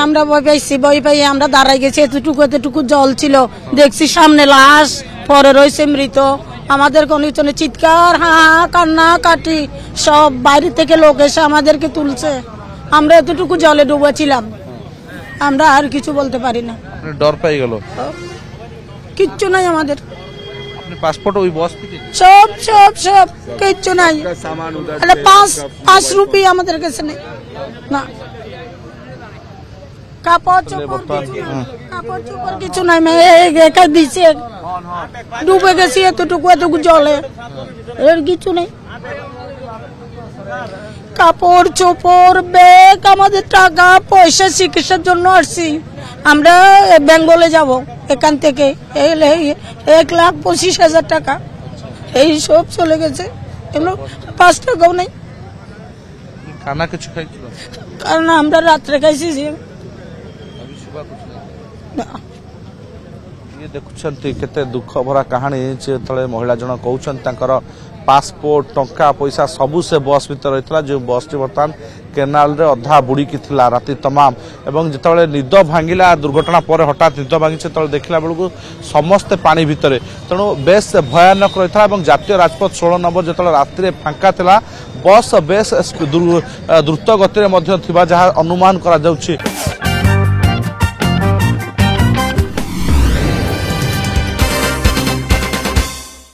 আমরা ভয় পাইছি, ভয় পাই আমরা দাঁড়াই গেছি, এতটুকু জল ছিল, দেখছি সামনে লাশ পরে রয়েছে মৃত। আমাদের কোন চিৎকার হা কান্না কাটি সব বাইরে থেকে লোক এসে আমাদেরকে তুলছে। আমরা এতটুকু জলে ডুবেছিলাম, আমরা আর কিছু বলতে পারি না। ডর পাই গেল, কিচ্ছু নাই আমাদের, পাসপোর্ট ওই বস সব সব সব কিচ্ছু নাই। 5 রুপি আমাদের কাছে নেই না, কাপড় চোপড় কিছু নাই। দিছে ডুবে গেছি এতটুকু জলে, এর কিছু নেই। কাপড় চোপড় ব্যাগ, আমাদের টাকা পয়সা, চিকিৎসার জন্য আসছি আমরা বেঙ্গলে যাব, এখান থেকে 1,25,000 টাকা এই সব চলে গেছে, এগুলো 5 টাকাও নেই। খানা কিছু খাইছিল? কারণ আমরা রাত্রে খাইছি। দেখুଛନ୍ତି କେତେ ଦୁଃଖ ଭରା କାହାଣୀ ଯେତେବେଳେ ମହିଳା ଜଣ କହୁଛନ୍ତି ତାଙ୍କର ପାସପୋର୍ଟ ଟଙ୍କା ପଇସା ସବୁ ସେ ବସ୍ ଭିତରେ ରହିଥିଲା, ଯେଉଁ ବସ୍ଟି ବର୍ତ୍ତମାନ କେନାଲରେ ଅଧା ବୁଡ଼ିକି ଥିଲା ରାତି ତମାମ। ଏବଂ ଯେତେବେଳେ ନିଦ ଭାଙ୍ଗିଲା ଦୁର୍ଘଟଣା ପରେ ହଠାତ୍ ନିଦ ଭାଙ୍ଗିଛି, ସେତେବେଳେ ଦେଖିଲା ବେଳକୁ ସମସ୍ତେ ପାଣି ଭିତରେ, ତେଣୁ ବେଶ ଭୟାନକ ରହିଥିଲା। ଏବଂ ଜାତୀୟ ରାଜପଥ 16 ନମ୍ବର ଯେତେବେଳେ ରାତିରେ ଫାଙ୍କା ଥିଲା, ବସ୍ ବେଶ ଦ୍ରୁତ ଗତିରେ ମଧ୍ୟ ଥିବା ଯାହା ଅନୁମାନ କରାଯାଉଛି।